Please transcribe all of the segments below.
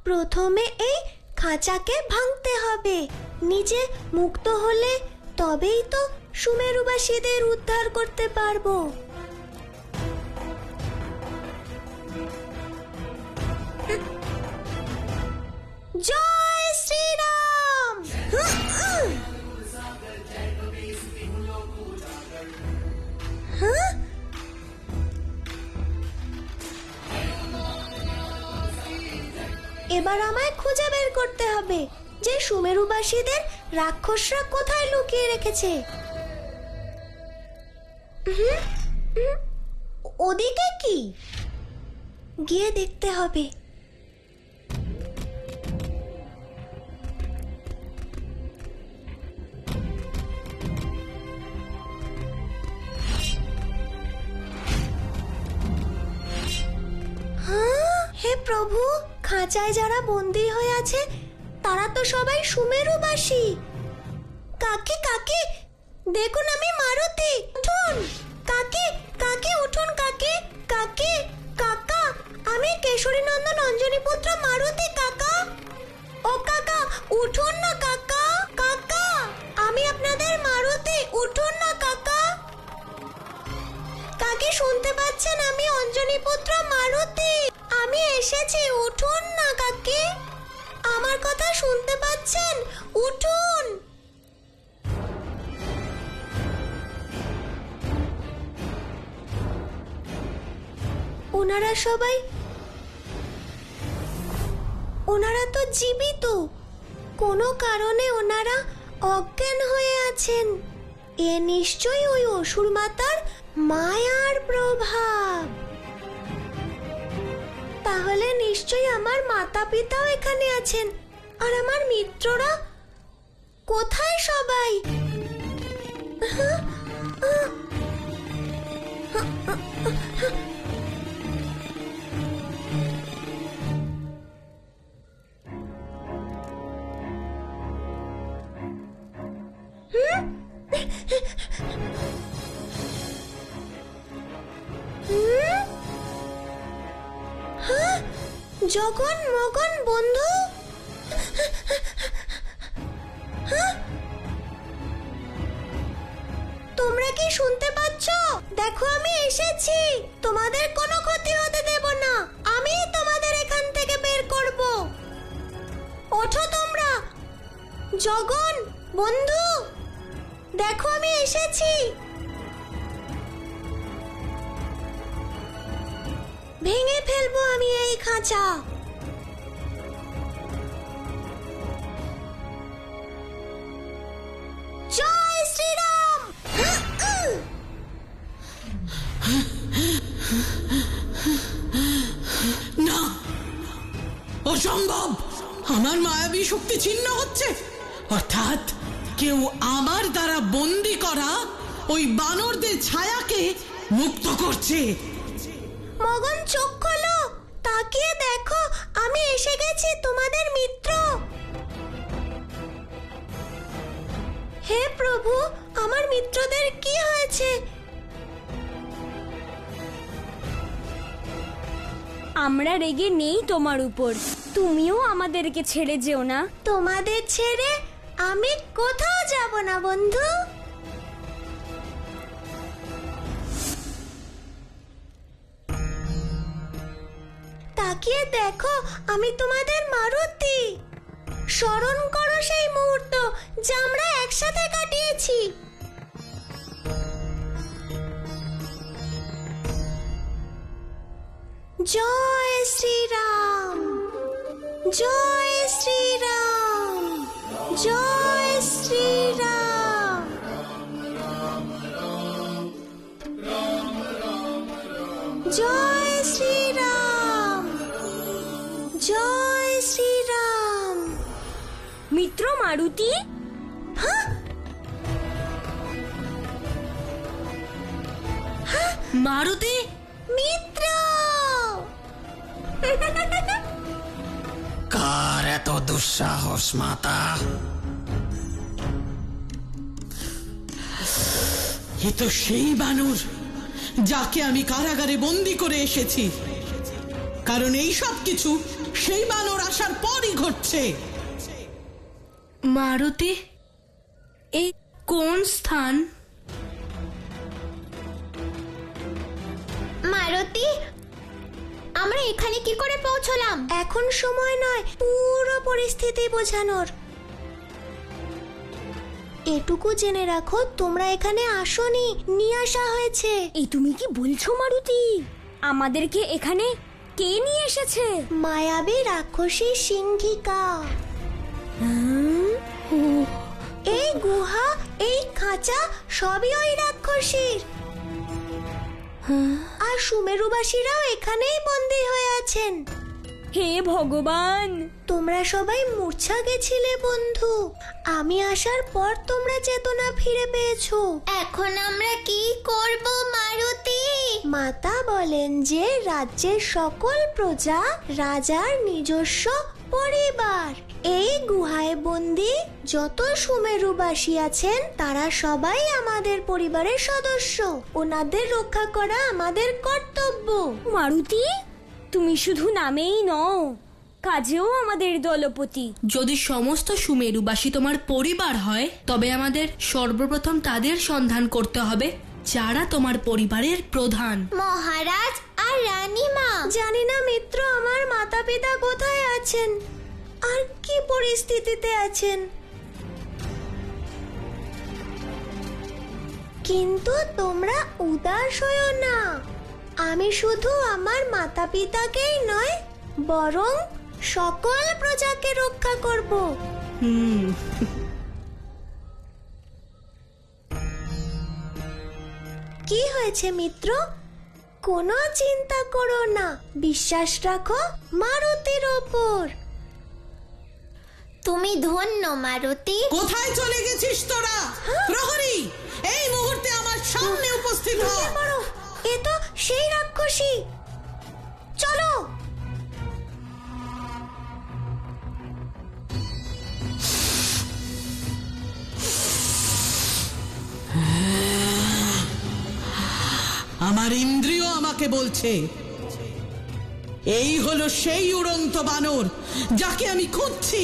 প্রথমে এই খাঁচাকে ভাঙতে হবে। নিজে মুক্ত হলে তবেই তো সুমেরুবাসীদের উদ্ধার করতে পারবো। জয় শ্রীরাম। এবার আমায় খুঁজে বের করতে হবে যে সুমেরুবাসীদের রাক্ষসরা কোথায় লুকিয়ে রেখেছে। ওদিকে কি? গিয়ে দেখতে হবে। হে প্রভু, খাঁচায় যারা বন্দী হয়ে আছে তারা তো সবাই সুমেরুবাসী। কাকি কাকি দেখুন, আমি মারুতি। উঠুন কাকি, কাকি উঠুন কাকি, কাকি কাকা, আমি কেশরী নন্দন অঞ্জনী পুত্র মারুতি কাকা। ও কাকা উঠুন না কাকা, কাকা আমি আপনাদের মারুতি, উঠুন না কাকা। কাকি শুনতে পাচ্ছেন? আমি অঞ্জনী পুত্র মারুতি, আমি এসেছি, উঠুন না কাকি। আমার কথা শুনতে পাচ্ছেন? উঠুন। ওনারা সবাই, ওনারা তো জীবিত, কোনো কারণে ওনারা অজ্ঞান হয়ে আছেন। এ নিশ্চয়ই ওই অসুর মাতার মায়ার প্রভাব। তাহলে নিশ্চয়ই আমার মাতা পিতাও এখানে আছেন। আর আমার মিত্ররা কোথায় সবাই? জগন মগন বন্ধু, তোমরা কি শুনতে পাচ্ছ? দেখো আমি এসেছি, তোমাদের কোনো ক্ষতি হতে দেব না। আমি তোমাদের এখান থেকে বের করব। ওঠো তোমরা। জগন বন্ধু, দেখো আমি এসেছি। ভেঙে ফেলবো আমি এই খাঁচা। জয় শ্রীরাম। না, অসম্ভব। আমার মায়াবী শক্তি ছিন্ন হচ্ছে, অর্থাৎ কেউ আমার দ্বারা বন্দী করা ওই বানরদের ছায়াকে মুক্ত করছে। মগন চোখ খোলো, তাকিয়ে দেখো, আমি এসে গেছি, তোমাদের মিত্র। হে প্রভু, আমার মিত্রদের কি হয়েছে? আমরা রেগে নেই তোমার উপর, তুমিও আমাদেরকে ছেড়ে যেও না। তোমাদের ছেড়ে আমি কোথাও যাব না বন্ধু। তাকিয়ে দেখো, আমি তোমাদের মারুতি। স্মরণ করো সেই মুহূর্ত যা আমরা একসাথে কাটিয়েছি। জয় শ্রীরাম, জয় শ্রীরাম, জয় শ্রীরাম। জয় শ্রীরাম, জয় শ্রীরাম। মিত্র মারুতি, মারুতি, মিত্র। কার এত দুঃসাহস মাতা? এ তো সেই বানর যাকে আমি কারাগারে বন্দি করে এসেছি। কারণ এই সব কিছু সেই বানর আসার পরই ঘটছে। মারুতি, এই কোন স্থান? মারুতি, আমরা এখানে কি করে পৌঁছলাম? এখন সময় নয় পুরো পরিস্থিতি বোঝানোর। এটুকু জেনে রাখো, তোমরা এখানে আসোনি, নিয়ে আসা হয়েছে। এই তুমি কি বলছো মারুতি? আমাদেরকে এখানে কে নিয়ে এসেছে? মায়াবী রাক্ষসী সিংহিকা। এই গুহা, এই খাঁচা সবই ওই রাক্ষসীর। আর সুমেরুবাসীরাও এখানেই বন্দী হয়ে আছেন। হে ভগবান! তোমরা সবাই মূর্ছা গেছিলে বন্ধু। আমি আসার পর তোমরা চেতনা ফিরে পেয়েছো। এখন আমরা কি করব মারুতি? মাতা বলেন যে রাজ্যের সকল প্রজা রাজার নিজস্ব পরিবার। এই গুহায় বন্দী যত সুমেরুবাসী আছেন তারা সবাই আমাদের পরিবারের সদস্য। ওনাদের রক্ষা করা আমাদের কর্তব্য। মারুতি, তুমি শুধু নামেই নও, কাজেও আমাদের দলপতি। যদি সমস্ত সুমেরুবাসী তোমার পরিবার হয়, তবে আমাদের সর্বপ্রথম তাদের সন্ধান করতে হবে যারা তোমার পরিবারের প্রধান। মহারাজ আর রানীমা। জানি না মিত্র, আমার মাতা পিতা কোথায় আছেন আর কি পরিস্থিতিতে আছেন, কিন্তু তোমরা উদাস হয়ো না। আমি শুধু আমার মাতা পিতাকেই নয়, বরং সকল প্রজাকে রক্ষা করব। কি হয়েছে মিত্র? কোনো চিন্তা করো না, বিশ্বাস রাখো মারুতির ওপর। তুমি ধন্য মারুতি। কোথায় চলে গেছিস তোরা? প্রহরী, এই মুহূর্তে আমার সামনে উপস্থিত হ। এ তো সেই রাক্ষসী। চলো। আমার ইন্দ্রিয় আমাকে বলছে এই হলো সেই উড়ন্ত বানর যাকে আমি খুঁজছি।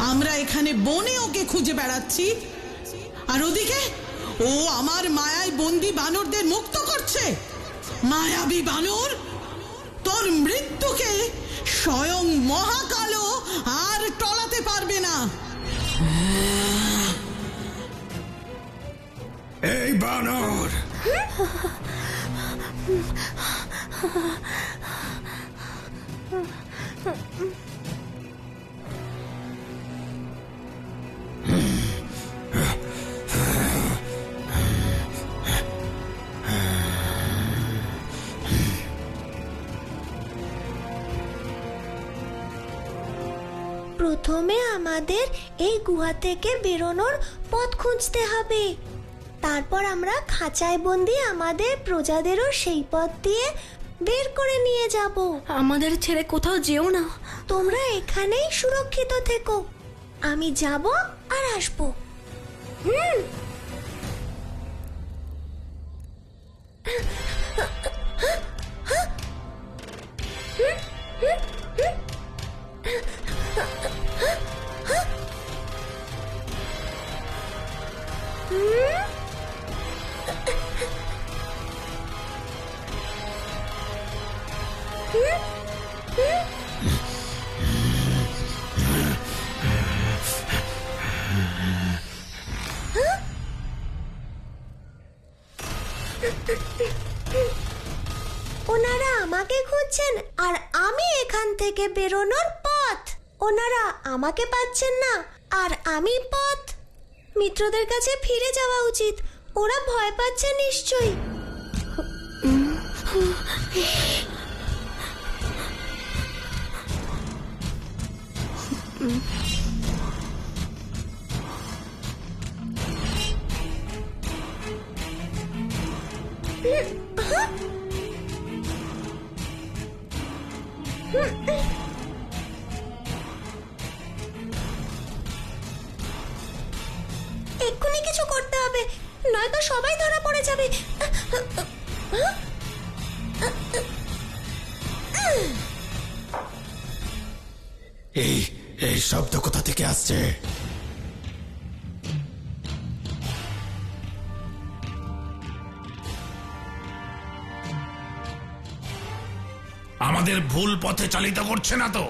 আমরা এখানে বনে ওকে খুঁজে বেড়াচ্ছি, আর ওদিকে ও আমার মায়ায় বন্দি বানরদের মুক্ত করছে। মায়াবী বানর, তোর মৃত্যুকে স্বয়ং মহাকালও আর টলাতে পারবে না। এই বানর, প্রথমে আমাদের এই গুহা থেকে বেরোনোর পথ খুঁজতে হবে। তারপর আমরা খাঁচায় বন্দি আমাদের প্রজাদেরও সেই পথ দিয়ে বের করে নিয়ে যাব। আমাদের ছেড়ে কোথাও যেও না। তোমরা এখানেই সুরক্ষিত থেকো। আমি যাব আর আসবো। ওনারা আমাকে খুঁজছেন আর আমি এখান থেকে বেরোনোর পথ। ওনারা আমাকে পাচ্ছেন না আর আমি পথ। মিত্রদের কাছে ফিরে যাওয়া উচিত, ওরা ভয় পাচ্ছে নিশ্চয়ই। এক্ষুনি কিছু করতে হবে, নয়তো সবাই ধরা পড়ে যাবে। এই এই শব্দ কোথা থেকে আসছে? আমাদের ভুল পথে চালিত করছে না তো?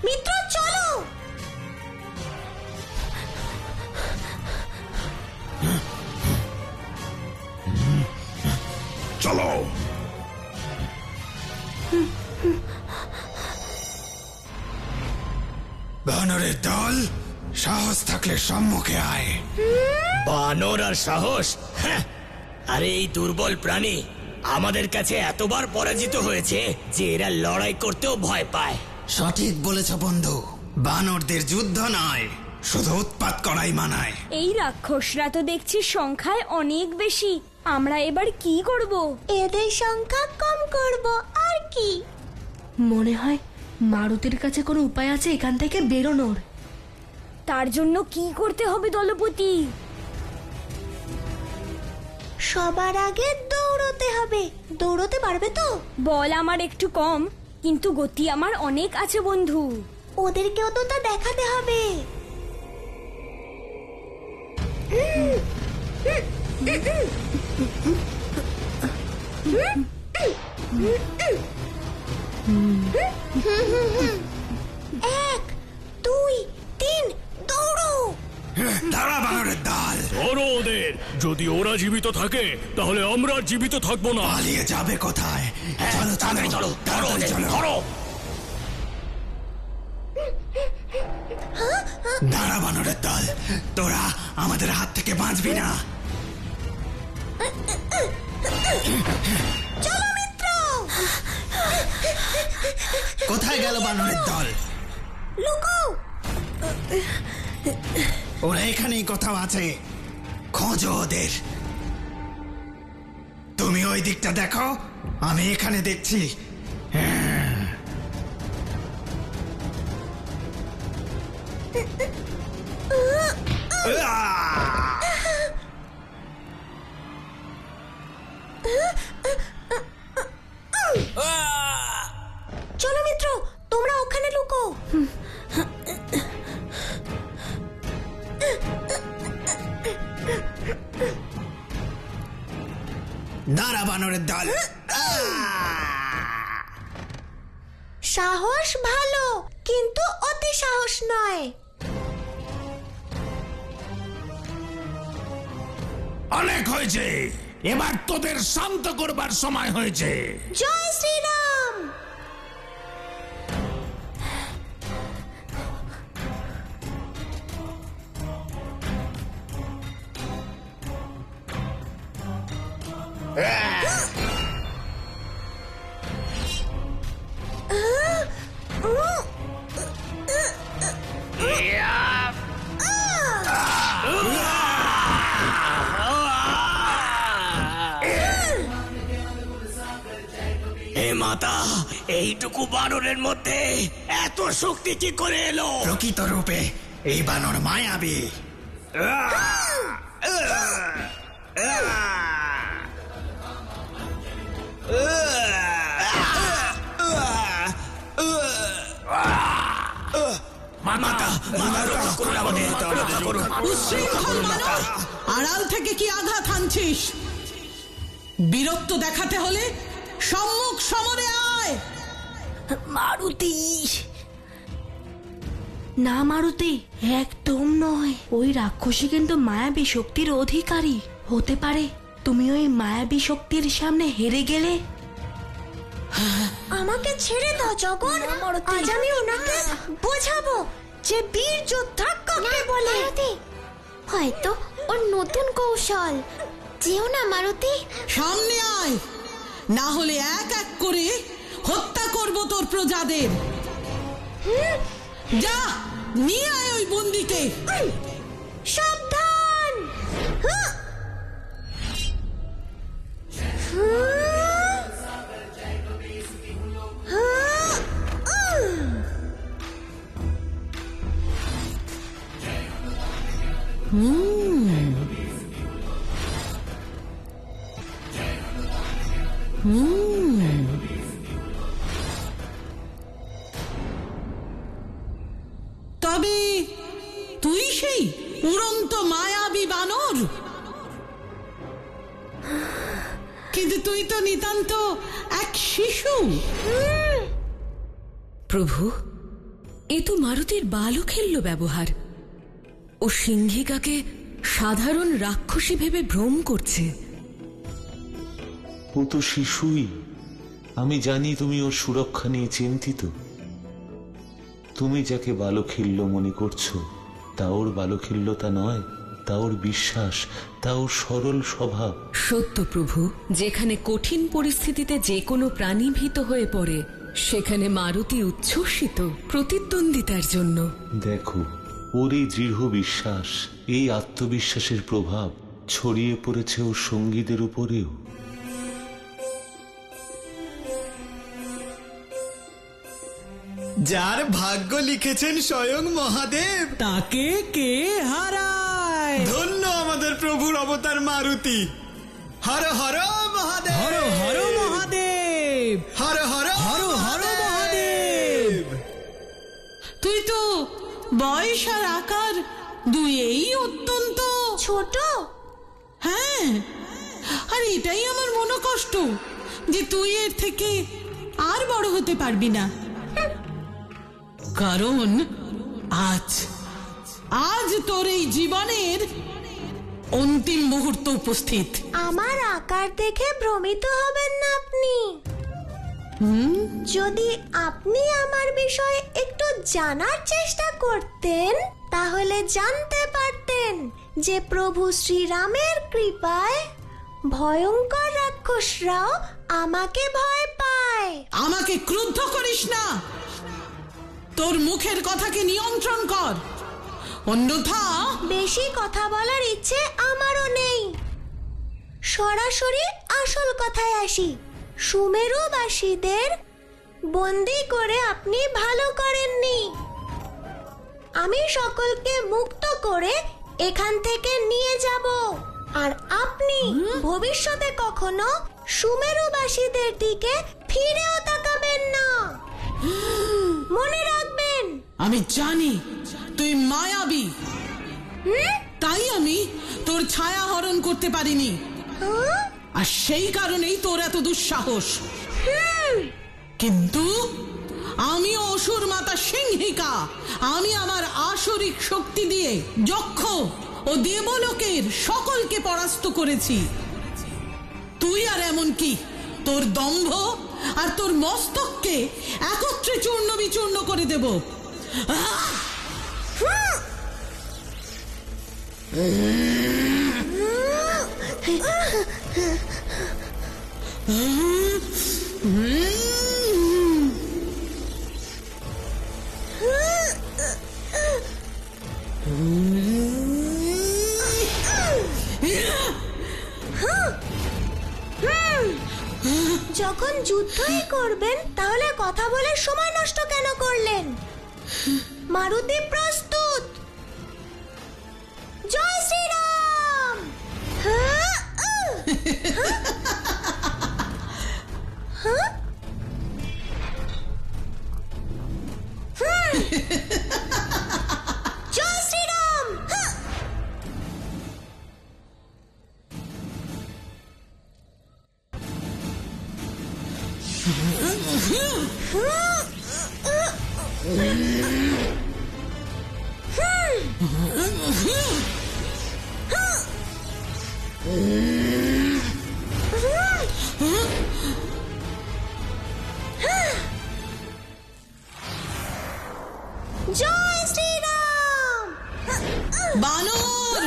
মিত্র চলো। চলো। বানরের দল, সাহস থাকলে সম্মুখে আয়। বানর আর সাহস? হ্যাঁ। আরে এই দুর্বল প্রাণী আমাদের কাছে এতবার পরাজিত হয়েছে যে এরা লড়াই করতেও ভয় পায়। সঠিক বলেছ বন্ধু, বানরদের যুদ্ধ নয়, শুধু উৎপাত করাই মানায়। এই রাক্ষসরা তো দেখছি সংখ্যায় অনেক বেশি। আমরা এবার কি করব? এদের সংখ্যা কম করব আর কি। মনে হয় মারুতির কাছে কোনো উপায় আছে এখান থেকে বেরোনোর। তার জন্য কি করতে হবে দলপতি? সবার আগে দৌড়তে হবে। দৌড়তে পারবে তো? বল আমার একটু কম, কিন্তু গতি আমার অনেক আছে বন্ধু। ওদেরকেও তো তা দেখাতে হবে। এক, দুই, তিন, দৌড়ো। দাঁড়া বানরের দল, ধরো ওদের। যদি ওরা জীবিত থাকে তাহলে আমরা আর জীবিত থাকবো না। পালিয়ে যাবে কোথায়? চলো তাড়াতাড়ি চলো, ধরো ওদের, ধরো। দাঁড়া বানরের দল, তোরা আমাদের হাত থেকে বাঁচবি না। চলো মিত্র। কোথায় গেল বানরের দল? লুকো। ওরা এখানেই কোথাও আছে, খোঁজো ওদের। তুমি ওই দিকটা দেখো, আমি এখানে দেখছি। চলো মিত্র, তোমরা ওখানে লুকো। দাঁড়া বানরের দল। সাহস ভালো, কিন্তু অতি সাহস নয়। অনেক হয়েছে, এবার তোদের শান্ত করবার সময় হয়েছে। জয় শ্রীরাম। হে মাতা, এইটুকু বানরের মধ্যে এত শক্তি কি করে এলো? প্রকৃত রূপে এই বানর মায়াবী। মাতা, রক্ষা করুন আমাদের, রক্ষা করুন। উচ্ছৃঙ্খল বানর, আড়াল থেকে কি আঘাত হানছিস? বীরত্ব দেখাতে হলে সম্মুখ সমরে আয়। মারুতি না, মারুতি একদম নয়। ওই রাক্ষসী কিন্তু মায়াবী শক্তির অধিকারী হতে পারে। তুমি ওই মায়াবী শক্তির সামনে হেরে গেলে। আমাকে ছেড়ে দাও জগন। আজ আমি ওনাকে বোঝাবো যে বীর যোদ্ধা কাকে বলে। হয়তো ওর নতুন কৌশল। যেও না মারুতি। সামনে আয়, না হলে এক এক করে হত্যা করব তোর প্রজাদের। যা, নিয়ে আয় ওই বন্দিকে। সাবধান। কিন্তু তুই তো নিতান্ত এক শিশু। প্রভু, এ তো মারুতির বালখেল্য ব্যবহার। ও সিংহিকাকে সাধারণ রাক্ষসী ভেবে ভ্রম করছে। ও তো শিশুই। আমি জানি তুমি ওর সুরক্ষা নিয়ে চিন্তিত। তুমি যাকে বালখিল্য মনে করছো তা ওর বালখিল্যতা নয়, তা ওর বিশ্বাস, তা ওর সরল স্বভাব। সত্য প্রভু, যেখানে কঠিন পরিস্থিতিতে যে কোনো প্রাণী ভীত হয়ে পড়ে, সেখানে মারুতি উচ্ছ্বসিত প্রতিদ্বন্দ্বিতার জন্য। দেখো, ওর এই দৃঢ় বিশ্বাস, এই আত্মবিশ্বাসের প্রভাব ছড়িয়ে পড়েছে ওর সঙ্গীদের উপরেও। যার ভাগ্য লিখেছেন স্বয়ং মহাদেব, তাকে কে হারায়? ধন্য আমাদের প্রভুর অবতার মারুতি। হর হর মহাদেব, হর হর মহাদেব, হর হর হর হর মহাদেব। তুই তো বয়স আর আকার দুইয়েই অত্যন্ত ছোট। হ্যাঁ, আর এটাই আমার মনোকষ্ট যে তুই এর থেকে আর বড় হতে পারবি না। কারণ আজ তোর এই জীবনের অন্তিম মুহূর্ত উপস্থিত। আমার আকার দেখে ভ্রমিত হবেন না আপনি। যদি আপনি আমার বিষয়ে একটু জানার চেষ্টা করতেন, তাহলে জানতে পারতেন যে প্রভু শ্রীরামের কৃপায় ভয়ঙ্কর রাক্ষসরাও আমাকে ভয় পায়। আমাকে ক্রুদ্ধ করিস না, তোর মুখের কথাকে নিয়ন্ত্রণ কর, অন্যথা। বেশি কথা বলার ইচ্ছে আমারও নেই। সরাসরি আসল কথায় আসি। সুমেরুবাসীদের বন্দি করে আপনি ভালো করেননি। আমি সকলকে মুক্ত করে এখান থেকে নিয়ে যাব, আর আপনি ভবিষ্যতে কখনো সুমেরুবাসীদের দিকে ফিরেও তাকাবেন না। মনে রাখবেন। আমি জানি তুই মায়াবী, তাই আমি তোর ছায়া হরণ করতে পারিনি, আর সেই কারণেই তোর এত দুঃসাহস। কিন্তু আমি অসুর মাতা সিংহিকা, আমি আমার আসরিক শক্তি দিয়ে যক্ষ ও দেবলোকের সকলকে পরাস্ত করেছি। তুই আর এমন কি তোর দম্ভ আর তোর মস্তককে একত্রে চূর্ণ বিচূর্ণ করে দেব। যখন যুদ্ধই করবেন, তাহলে কথা বলার সময় নষ্ট কেন করলেন? মারুতি প্রস্তুত। জয় শ্রীরাম। জয় শ্রীরাম। জয় শ্রীরাম। বানর,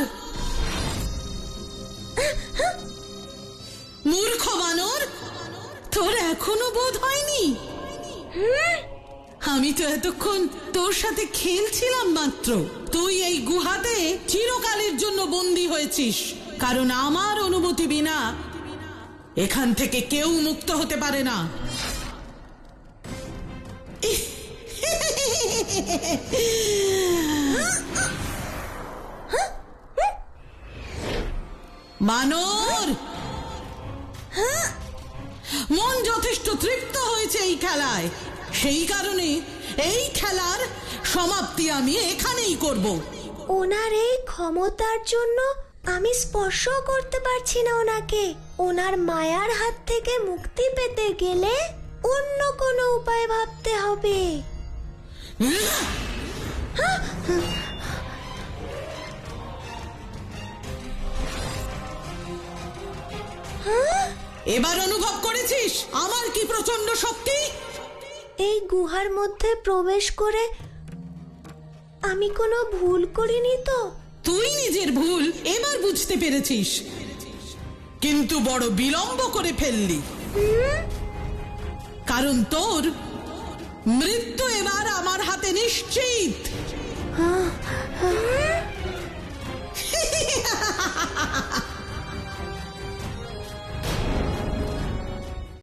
মূর্খ বানর, তোর এখনো বোধ হয়নি? আমি তো এতক্ষণ তোর সাথে খেলছিলাম মাত্র। তুই এই গুহাতে চিরকালের জন্য বন্দী হয়েছিস, কারণ আমার অনুমতি বিনা এখান থেকে কেউ মুক্ত হতে পারে না। বানর, মন যথেষ্ট তৃপ্ত হয়েছে এই খেলায়, সেই কারণে এই খেলার সমাপ্তি আমি এখানেই করব। ওনার এই ক্ষমতার জন্য আমি স্পর্শ করতে পারছি না ওনাকে। ওনার মায়ার হাত থেকে মুক্তি পেতে গেলে অন্য কোনো উপায় ভাবতে হবে। এবার অনুভব করেছিস আমার কি প্রচন্ড শক্তি? এই গুহার মধ্যে প্রবেশ করে আমি কোনো ভুল করিনি তো? তুই নিজের ভুল এবার বুঝতে পেরেছিস, কিন্তু বড় বিলম্ব করে ফেললি। কারণ তোর মৃত্যু এবার আমার হাতে নিশ্চিত।